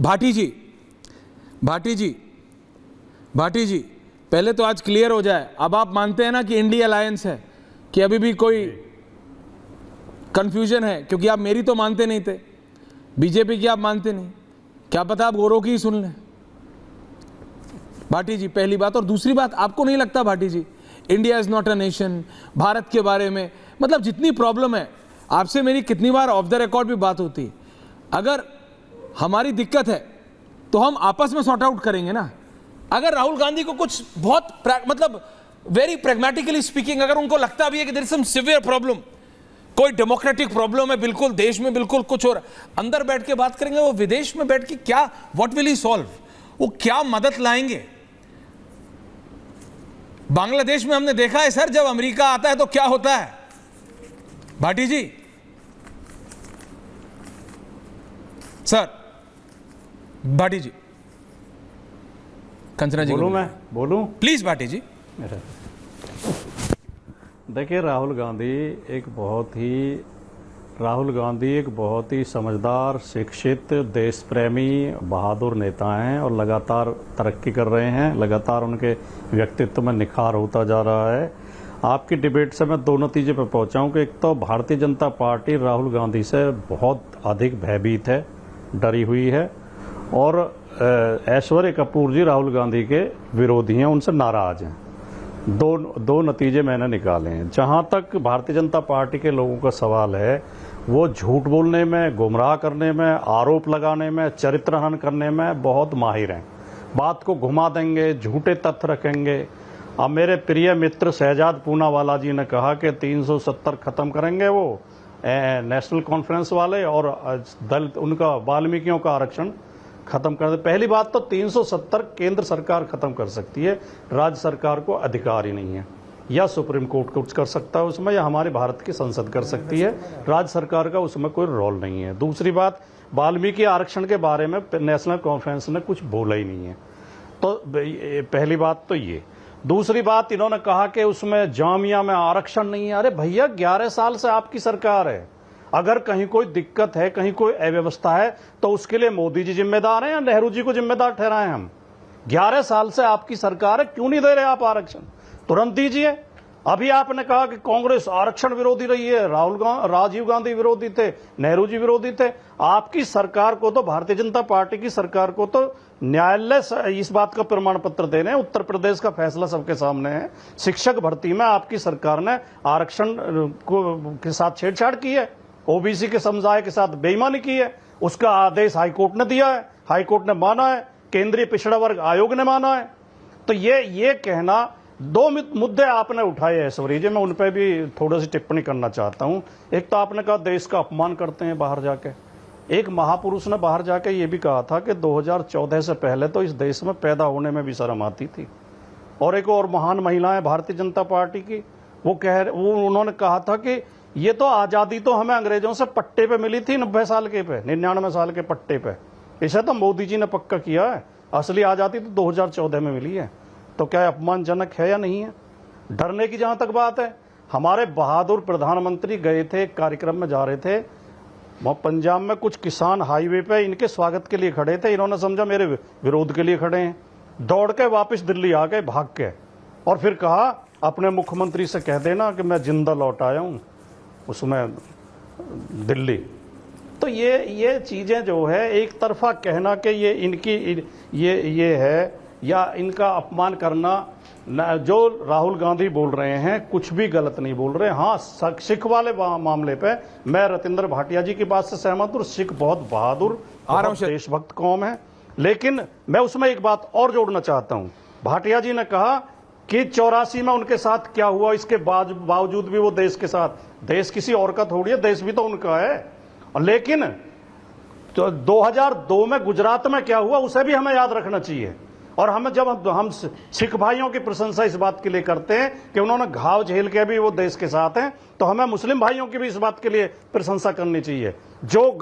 भाटी जी, भाटी जी, भाटी जी, पहले तो आज क्लियर हो जाए, अब आप मानते हैं ना कि इंडिया अलायंस है, कि अभी भी कोई कंफ्यूजन है? क्योंकि आप मेरी तो मानते नहीं थे, बीजेपी की आप मानते नहीं, क्या पता आप गोरों की ही सुन लें। भाटी जी, पहली बात। और दूसरी बात, आपको नहीं लगता Bhati ji, India is not a nation, Bharat के बारे में मतलब जितनी प्रॉब्लम है, आपसे मेरी कितनी बार ऑफ द रिकॉर्ड भी बात होती है, अगर हमारी दिक्कत है तो हम आपस में सॉर्ट आउट करेंगे ना। अगर राहुल गांधी को कुछ बहुत मतलब वेरी प्रैग्मेटिकली स्पीकिंग, अगर उनको लगता भी है कि there is some severe problem, कोई डेमोक्रेटिक प्रॉब्लम है बिल्कुल देश में, बिल्कुल कुछ और अंदर बैठ के बात करेंगे, वो विदेश में बैठ के क्या, व्हाट विल ही सॉल्व, वो क्या मदद लाएंगे? बांग्लादेश में हमने देखा है सर, जब अमेरिका आता है तो क्या होता है। भाटी जी, सर, भाटी जी, कंचना जी, बोलूं? मैं बोलूं प्लीज भाटी जी। देखिए, राहुल गांधी एक बहुत ही समझदार, शिक्षित, देश प्रेमी, बहादुर नेता हैं और लगातार तरक्की कर रहे हैं। लगातार उनके व्यक्तित्व में निखार होता जा रहा है। आपकी डिबेट से मैं दो नतीजे पर पहुंचा हूं कि एक तो भारतीय जनता पार्टी राहुल गांधी से बहुत अधिक भयभीत है, डरी हुई है, और ऐश्वर्य कपूर जी राहुल गांधी के विरोधी हैं, उनसे नाराज हैं। दो नतीजे मैंने निकाले हैं। जहां तक भारतीय जनता पार्टी के लोगों का सवाल है, वो झूठ बोलने में, गुमराह करने में, आरोप लगाने में, चरित्रहनन करने में बहुत माहिर हैं। बात को घुमा देंगे, झूठे तथ्य रखेंगे। अब मेरे प्रिय मित्र शहजाद पूनावाला जी ने कहा कि 370 खत्म करेंगे वो नेशनल कॉन्फ्रेंस वाले, और दलित उनका वाल्मीकियों का आरक्षण खत्म कर दे। पहली बात तो 370 केंद्र सरकार खत्म कर सकती है, राज्य सरकार को अधिकार ही नहीं है। या सुप्रीम कोर्ट कुछ कर सकता है उसमें, या हमारे भारत की संसद कर सकती है, राज्य सरकार का उसमें कोई रोल नहीं है। दूसरी बात, वाल्मीकि आरक्षण के बारे में नेशनल कॉन्फ्रेंस ने कुछ बोला ही नहीं है। तो पहली बात तो ये। दूसरी बात, इन्होंने कहा कि उसमें जामिया में आरक्षण नहीं है। अरे भैया, 11 साल से आपकी सरकार है, अगर कहीं कोई दिक्कत है, कहीं कोई अव्यवस्था है, तो उसके लिए मोदी जी जिम्मेदार हैं या नेहरू जी को जिम्मेदार ठहराएं हम? 11 साल से आपकी सरकार है, क्यों नहीं दे रहे आप आरक्षण? तुरंत दीजिए। अभी आपने कहा कि कांग्रेस आरक्षण विरोधी रही है, राजीव गांधी विरोधी थे, नेहरू जी विरोधी थे। आपकी सरकार को तो, भारतीय जनता पार्टी की सरकार को तो न्यायालय इस बात का प्रमाण पत्र दे रहे हैं, उत्तर प्रदेश का फैसला सबके सामने है। शिक्षक भर्ती में आपकी सरकार ने आरक्षण के साथ छेड़छाड़ की है, ओबीसी के समुदाय के साथ बेईमानी की है। उसका आदेश हाईकोर्ट ने दिया है, हाईकोर्ट ने माना है, केंद्रीय पिछड़ा वर्ग आयोग ने माना है। तो ये कहना, दो मुद्दे आपने उठाए ऐश्वर्य जी, मैं उन पर भी थोड़ी सी टिप्पणी करना चाहता हूं। एक तो आपने कहा देश का अपमान करते हैं बाहर जाके। एक महापुरुष ने बाहर जाके ये भी कहा था कि 2014 से पहले तो इस देश में पैदा होने में भी शर्म आती थी। और एक और महान महिला है भारतीय जनता पार्टी की, उन्होंने कहा था कि ये तो आजादी तो हमें अंग्रेजों से पट्टे पे मिली थी, 90 साल के पे, 99 साल के पट्टे पे। इसे तो मोदी जी ने पक्का किया है, असली आजादी तो 2014 में मिली है। तो क्या अपमानजनक है या नहीं है? डरने की जहां तक बात है, हमारे बहादुर प्रधानमंत्री गए थे, एक कार्यक्रम में जा रहे थे, वहां पंजाब में कुछ किसान हाईवे पे इनके स्वागत के लिए खड़े थे। इन्होंने समझा मेरे विरोध के लिए खड़े हैं, दौड़ के वापस दिल्ली आ गए, भाग के, और फिर कहा अपने मुख्यमंत्री से कह देना कि मैं जिंदा लौट आया हूं उसमें दिल्ली। तो ये चीजें जो है, एक तरफा कहना कि ये इनकी ये है, या इनका अपमान करना। जो राहुल गांधी बोल रहे हैं कुछ भी गलत नहीं बोल रहे। हाँ, सिख वाले मामले पे मैं रतिंदर भाटिया जी की बात से सहमत हूं। सिख बहुत बहादुर, देशभक्त कौम है। लेकिन मैं उसमें एक बात और जोड़ना चाहता हूं। भाटिया जी ने कहा कि 84 में उनके साथ क्या हुआ, इसके बावजूद भी वो देश के साथ, देश किसी और का थोड़ी है, देश भी तो उनका है। लेकिन तो 2002 में गुजरात में क्या हुआ उसे भी हमें याद रखना चाहिए। और हमें, जब हम सिख भाइयों की प्रशंसा इस बात के लिए करते हैं कि उन्होंने घाव झेल के भी वो देश के साथ हैं, तो हमें मुस्लिम भाइयों की भी इस बात के लिए प्रशंसा करनी चाहिए। जो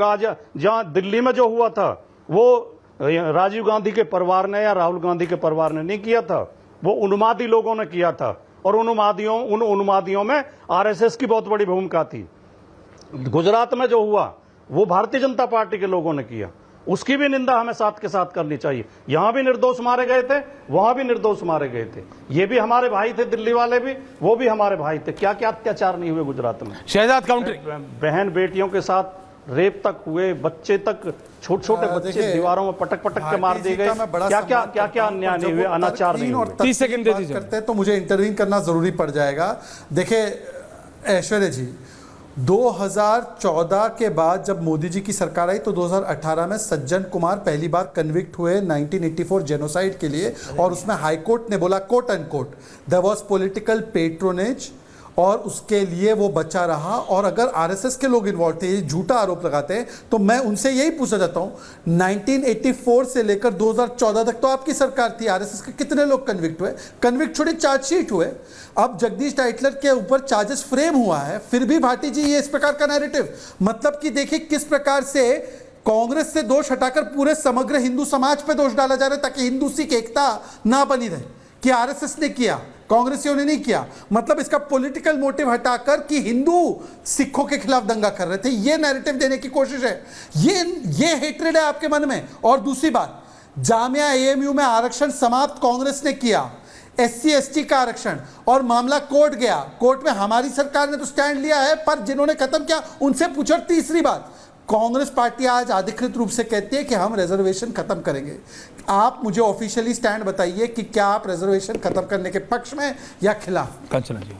जहां दिल्ली में जो हुआ था, वो राजीव गांधी के परिवार ने या राहुल गांधी के परिवार ने नहीं किया था, वो उन्मादी लोगों ने किया था। और उन उन्मादियों में आरएसएस की बहुत बड़ी भूमिका थी। गुजरात में जो हुआ वो भारतीय जनता पार्टी के लोगों ने किया। उसकी भी निंदा हमें साथ के साथ करनी चाहिए। यहां भी निर्दोष मारे गए थे, वहां भी निर्दोष मारे गए थे। ये भी हमारे भाई थे, दिल्ली वाले भी, वो भी हमारे भाई थे। क्या क्या अत्याचार नहीं हुए गुजरात में? शहजाद काउंटरी, बहन बेटियों के साथ रेप तक हुए, बच्चे तक, छोटे छोटे बच्चे दीवारों में पटक पटक के मार दिए गए। क्या क्या अन्याय नहीं हुए, अनाचार नहीं हुए? 30 सेकंड दे दीजिए। करते हैं तो मुझे इंटरवीन करना जरूरी पड़ जाएगा। देखिए ऐश्वर्या जी, 2014 के बाद जब मोदी जी की सरकार आई तो 2018 में सज्जन कुमार पहली बार कन्विक्ट हुए 1984 जेनोसाइड के लिए, और उसमें हाई कोर्ट ने बोला quote and quote there was political patronage, और उसके लिए वो बचा रहा। और अगर आरएसएस के लोग इन्वॉल्व थे, ये झूठा आरोप लगाते हैं, तो मैं उनसे यही पूछना चाहता हूं 1984 से लेकर 2014 तक तो आपकी सरकार थी, आरएसएस के कितने लोग कन्विक्ट हुए? कन्विक्ट छोड़े, चार्जशीट हुए। अब जगदीश टाइटलर के ऊपर चार्जेस फ्रेम हुआ है, फिर भी भाटी जी ये इस प्रकार का नैरेटिव, मतलब कि देखिए किस प्रकार से कांग्रेस से दोष हटाकर पूरे समग्र हिंदू समाज पे दोष डाला जा रहा है ताकि हिंदू सिख एकता ना बनी रहे, कि आरएसएस ने किया, कांग्रेसियों ने नहीं किया। मतलब इसका पॉलिटिकल मोटिव हटाकर कि हिंदू सिखों के खिलाफ दंगा कर रहे थे, ये नैरेटिव देने की कोशिश है। ये हेट्रेड है आपके मन में। और दूसरी बात, जामिया एएमयू में आरक्षण समाप्त कांग्रेस ने किया, एससी एसटी का आरक्षण, और मामला कोर्ट गया। कोर्ट में हमारी सरकार ने तो स्टैंड लिया है, पर जिन्होंने खत्म किया उनसे पूछो। और तीसरी बात, कांग्रेस पार्टी आज अधिकृत रूप से कहती है कि हम रिजर्वेशन खत्म करेंगे। आप मुझे ऑफिशियली स्टैंड बताइए कि क्या आप रिजर्वेशन खत्म करने के पक्ष में या खिलाफ? कंचना जी,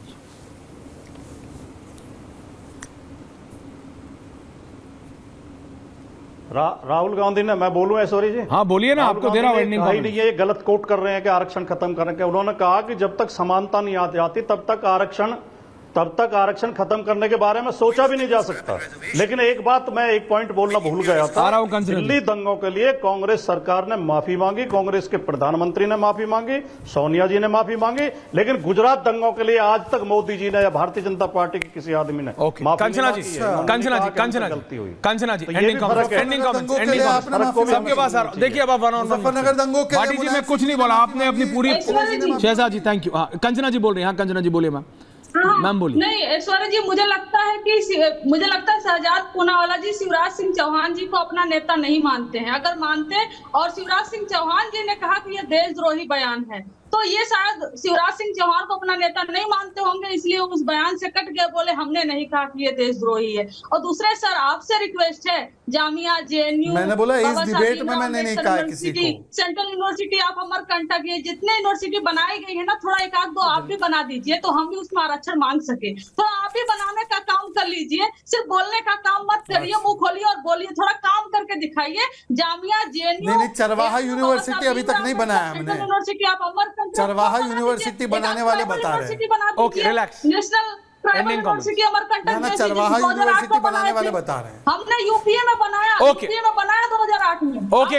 राहुल गांधी ने, मैं बोलूं ऐश्वर्या जी? हाँ बोलिए ना, आपको दे रहा हूं एंडिंग नहीं, ये गलत कोट कर रहे हैं कि आरक्षण खत्म करने के। उन्होंने कहा कि जब तक समानता नहीं आ जाती तब तक आरक्षण खत्म करने के बारे में सोचा भी नहीं जा सकता। लेकिन एक बात, मैं एक पॉइंट बोलना भूल गया था। दिल्ली दंगों के लिए कांग्रेस सरकार ने माफी मांगी, कांग्रेस के प्रधानमंत्री ने माफी मांगी, सोनिया जी ने माफी मांगी, लेकिन गुजरात दंगों के लिए आज तक मोदी जी ने या भारतीय जनता पार्टी के किसी आदमी ने माफी कंचना जी, सबके पास देखिए। अब मुजफ्फरनगर दंगों के भाटी जी मैं कुछ नहीं बोला, आपने अपनी पूरी। शहजाद जी थैंक यू। कंचना जी बोल रही हैं। हाँ कंचना जी बोलिए मैम। मैम बोलिए। नहीं ऐश्वर्या जी, मुझे लगता है शहजाद पूनावाला जी शिवराज सिंह चौहान जी को अपना नेता नहीं मानते हैं। अगर मानते, और शिवराज सिंह चौहान जी ने कहा कि यह देशद्रोही बयान है, तो ये शायद शिवराज सिंह चौहान को अपना नेता नहीं मानते होंगे, इसलिए उस बयान से कट गए, बोले हमने नहीं कहा कि ये देशद्रोही है। और दूसरे सर, आपसे रिक्वेस्ट है, जामिया, जेएनयू, मैंने बोला इस डिबेट में मैंने नहीं कहा किसी को। सेंट्रल यूनिवर्सिटी ऑफ अमरकंटक, ये जितने यूनिवर्सिटी बनाई गई है ना, थोड़ा एक आध दो आप भी बना दीजिए तो हम भी उसमें आरक्षण मांग सके। थोड़ा आप भी बनाने का काम कर लीजिए, सिर्फ बोलने का काम मत करिए, मुंह खोलिए और बोलिए, थोड़ा काम करके दिखाइए। जामिया, जेएनयू, नहीं, चरवाहा यूनिवर्सिटी अभी तक नहीं बनाया हमने। यूनिवर्सिटी ऑफ अमरकंटक, चरवाहा यूनिवर्सिटी बनाने वाले बता रहे हैं। Okay relax. National tribal university Amarkantak, ना चरवाहा यूनिवर्सिटी बनाने वाले बता रहे हैं। हमने यूपीए में बनाया, ओके। यूपीए में बनाया 2008 में। ओके।